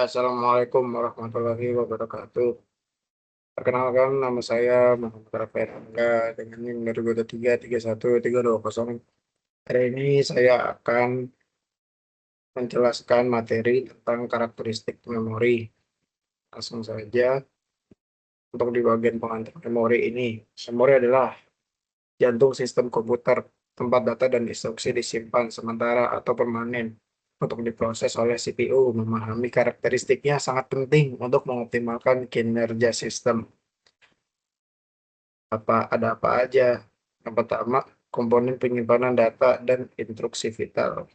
Assalamualaikum warahmatullahi wabarakatuh. Perkenalkan, nama saya Muhammad Rafael Angga dengan NIM 2023 31 320. Hari ini saya akan menjelaskan materi tentang karakteristik memori. Langsung saja, untuk di bagian pengantar memori ini. Memori adalah jantung sistem komputer, tempat data dan instruksi disimpan sementara atau permanen untuk diproses oleh CPU. Memahami karakteristiknya sangat penting untuk mengoptimalkan kinerja sistem. Ada apa aja? Yang pertama, komponen penyimpanan data dan instruksi vital.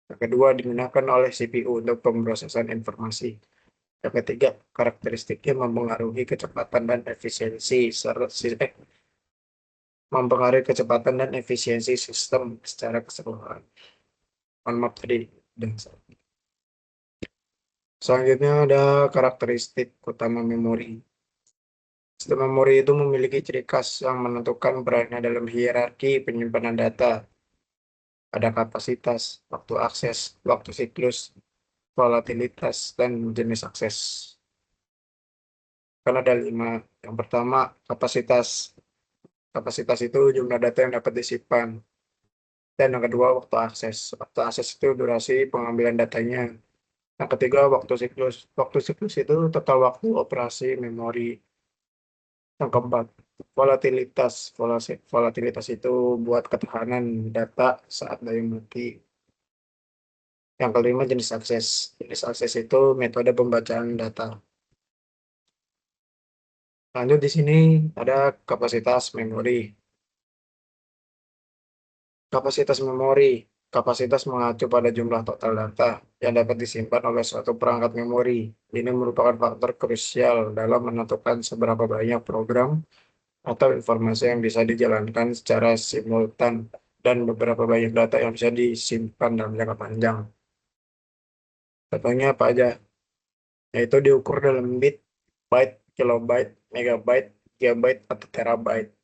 Yang kedua, digunakan oleh CPU untuk pemrosesan informasi. Yang ketiga, karakteristiknya mempengaruhi kecepatan dan efisiensi sistem secara keseluruhan. Mohon maaf tadi. Dan selanjutnya ada karakteristik utama memori. Sistem memori itu memiliki ciri khas yang menentukan perannya dalam hierarki penyimpanan data. Ada kapasitas, waktu akses, waktu siklus, volatilitas, dan jenis akses. Kan ada 5. Yang pertama, kapasitas. Kapasitas itu jumlah data yang dapat disimpan. Dan yang kedua, waktu akses. Waktu akses itu durasi pengambilan datanya. Yang ketiga, waktu siklus. Waktu siklus itu total waktu operasi memori. Yang keempat, volatilitas. Volatilitas itu buat ketahanan data saat daya mati. Yang kelima, jenis akses. Jenis akses itu metode pembacaan data. Lanjut di sini ada kapasitas memori. Kapasitas memori. Kapasitas mengacu pada jumlah total data yang dapat disimpan oleh suatu perangkat memori. Ini merupakan faktor krusial dalam menentukan seberapa banyak program atau informasi yang bisa dijalankan secara simultan dan beberapa banyak data yang bisa disimpan dalam jangka panjang. Contohnya apa aja? Yaitu diukur dalam bit, byte, kilobyte, megabyte, gigabyte, atau terabyte.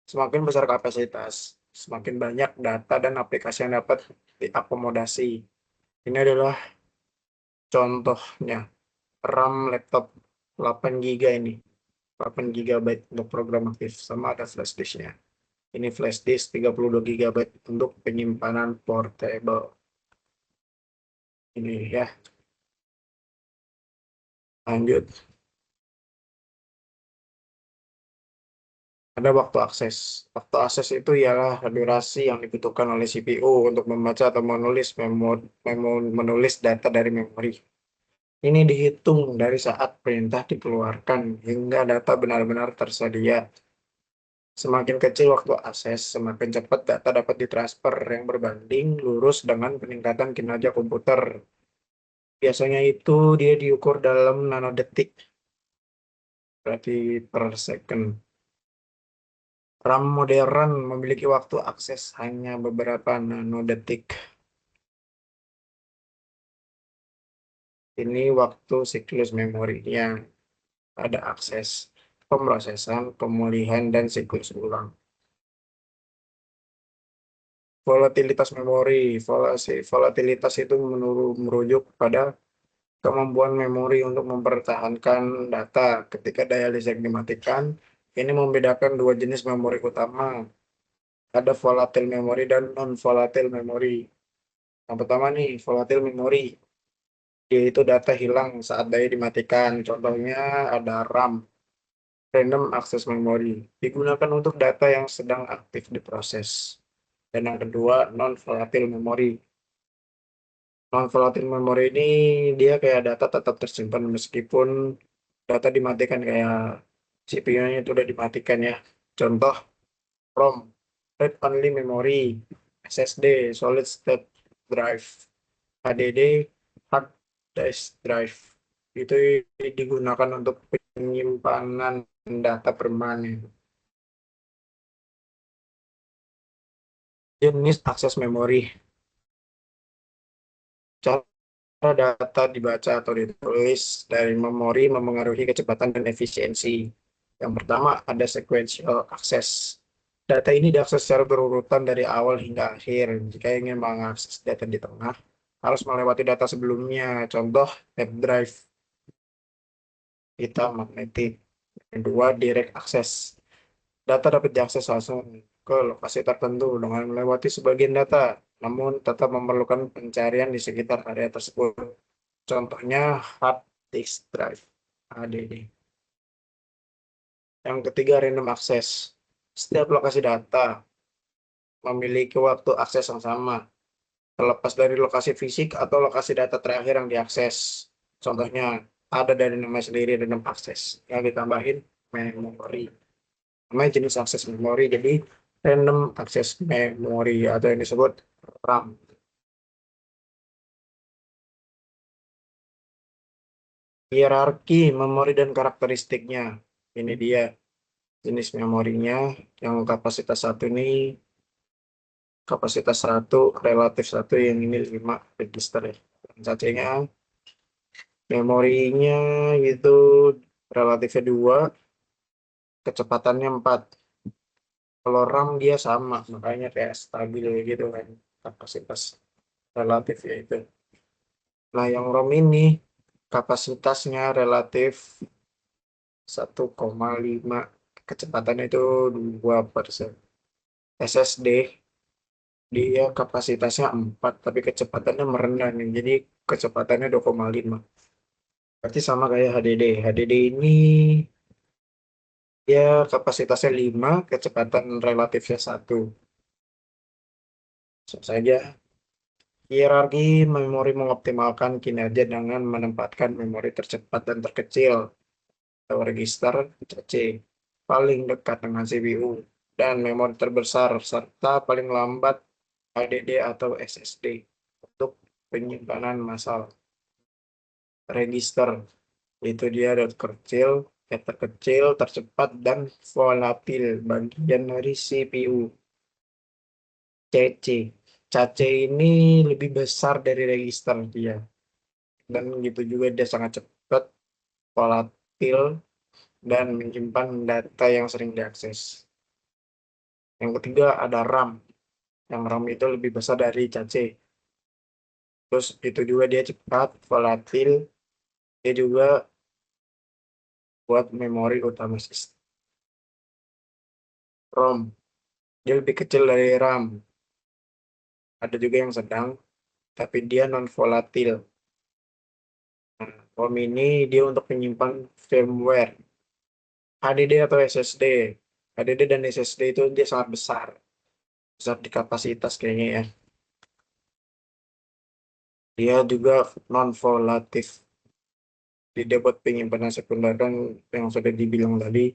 Semakin besar kapasitas, semakin banyak data dan aplikasi yang dapat diakomodasi. Ini adalah contohnya RAM laptop 8 GB ini. 8 GB untuk program aktif, sama ada flash disk-nya. Ini flash disk 32 GB untuk penyimpanan portable. Ini ya. Lanjut. Ada waktu akses. Waktu akses itu ialah durasi yang dibutuhkan oleh CPU untuk membaca atau menulis data dari memori. Ini dihitung dari saat perintah dikeluarkan hingga data benar-benar tersedia. Semakin kecil waktu akses, semakin cepat data dapat ditransfer yang berbanding lurus dengan peningkatan kinerja komputer. Biasanya itu dia diukur dalam nanodetik, berarti per second. RAM modern memiliki waktu akses hanya beberapa nanodetik. Ini waktu siklus memorinya. Ada akses, pemrosesan, pemulihan, dan siklus ulang. Volatilitas memori. Volatilitas itu merujuk pada kemampuan memori untuk mempertahankan data ketika daya listrik dimatikan. Ini membedakan dua jenis memori utama. Ada volatile memory dan non-volatile memory. Yang pertama nih, volatile memory, yaitu data hilang saat daya dimatikan. Contohnya ada RAM, random access memory, digunakan untuk data yang sedang aktif diproses. Dan yang kedua, non-volatile memory. Non-volatile memory ini dia kayak data tetap tersimpan meskipun data dimatikan, kayak CPU-nya itu udah dimatikan ya. Contoh, ROM, read only memory, SSD, solid state drive, HDD, hard disk drive. Itu digunakan untuk penyimpanan data permanen. Jenis akses memori. Cara data dibaca atau ditulis dari memori mempengaruhi kecepatan dan efisiensi. Yang pertama, ada sequential access. Data ini diakses secara berurutan dari awal hingga akhir. Jika ingin mengakses data di tengah, harus melewati data sebelumnya. Contoh, hard drive kita magnetik. Kedua, direct access. Data dapat diakses langsung ke lokasi tertentu dengan melewati sebagian data, namun tetap memerlukan pencarian di sekitar area tersebut. Contohnya hard disk drive, HDD. Yang ketiga, random access. Setiap lokasi data memiliki waktu akses yang sama, terlepas dari lokasi fisik atau lokasi data terakhir yang diakses. Contohnya, ada dari nama sendiri random access yang ditambahin memori. Namanya jenis akses memori, jadi random access memori atau yang disebut RAM. Hierarki memori dan karakteristiknya. Ini dia jenis memorinya. Yang kapasitas satu ini kapasitas 1, relatif 1, yang ini 5 register ya. Cacingnya memorinya itu relatifnya 2, kecepatannya 4. Kalau RAM dia sama, makanya kayak stabil gitu kan kapasitas relatif ya itu. Nah, yang ROM ini kapasitasnya relatif 1,5, kecepatannya itu 2%. SSD dia kapasitasnya 4, tapi kecepatannya merendah nih. Jadi kecepatannya 2,5. Berarti sama kayak HDD. HDD ini dia kapasitasnya 5, kecepatan relatifnya 1. Langsung saja. Hierarki memori mengoptimalkan kinerja dengan menempatkan memori tercepat dan terkecil atau register C paling dekat dengan CPU dan memori terbesar serta paling lambat HDD atau SSD untuk penyimpanan massal. Register itu dia terkecil, terkecil, tercepat dan volatil bagian dari CPU. CC. CC ini lebih besar dari register dia. Dan gitu juga dia sangat cepat, volatil, dan menyimpan data yang sering diakses. Yang ketiga ada RAM. Yang RAM itu lebih besar dari CC. Terus itu juga dia cepat, volatil, dia juga buat memori utama sistem. ROM, dia lebih kecil dari RAM. Ada juga yang sedang, tapi dia non-volatil. Nah, ROM ini dia untuk menyimpan firmware, HDD atau SSD. HDD dan SSD itu dia sangat besar. Besar di kapasitas kayaknya ya. Dia juga non-volatif. Dia buat penyimpanan sekunder kan yang sudah dibilang tadi.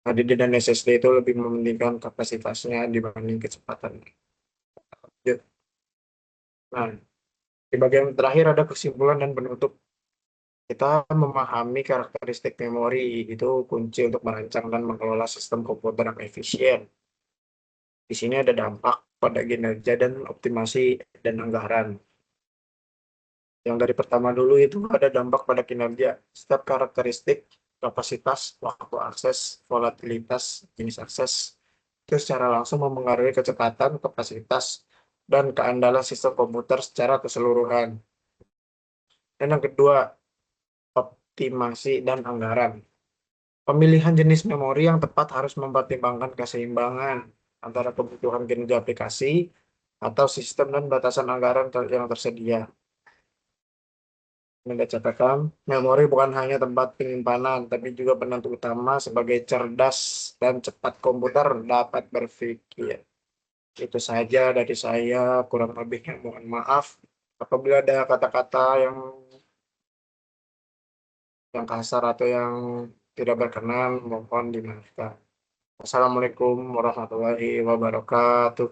HDD dan SSD itu lebih mementingkan kapasitasnya dibanding kecepatan. Ya. Nah, di bagian terakhir ada kesimpulan dan penutup. Kita memahami karakteristik memori itu kunci untuk merancang dan mengelola sistem komputer yang efisien. Di sini ada dampak pada kinerja dan optimasi dan anggaran. Yang dari pertama dulu itu ada dampak pada kinerja. Setiap karakteristik, kapasitas, waktu akses, volatilitas, jenis akses, itu secara langsung memengaruhi kecepatan, kapasitas, dan keandalan sistem komputer secara keseluruhan. Dan yang kedua, optimasi dan anggaran. Pemilihan jenis memori yang tepat harus mempertimbangkan keseimbangan antara kebutuhan kinerja aplikasi atau sistem dan batasan anggaran yang tersedia. Ada catatan, memori bukan hanya tempat penyimpanan, tapi juga penentu utama sebagai cerdas dan cepat komputer dapat berpikir. Itu saja dari saya, kurang lebihnya mohon maaf. Apabila ada kata-kata yang kasar atau yang tidak berkenan, mohon dimaafkan. Assalamualaikum warahmatullahi wabarakatuh.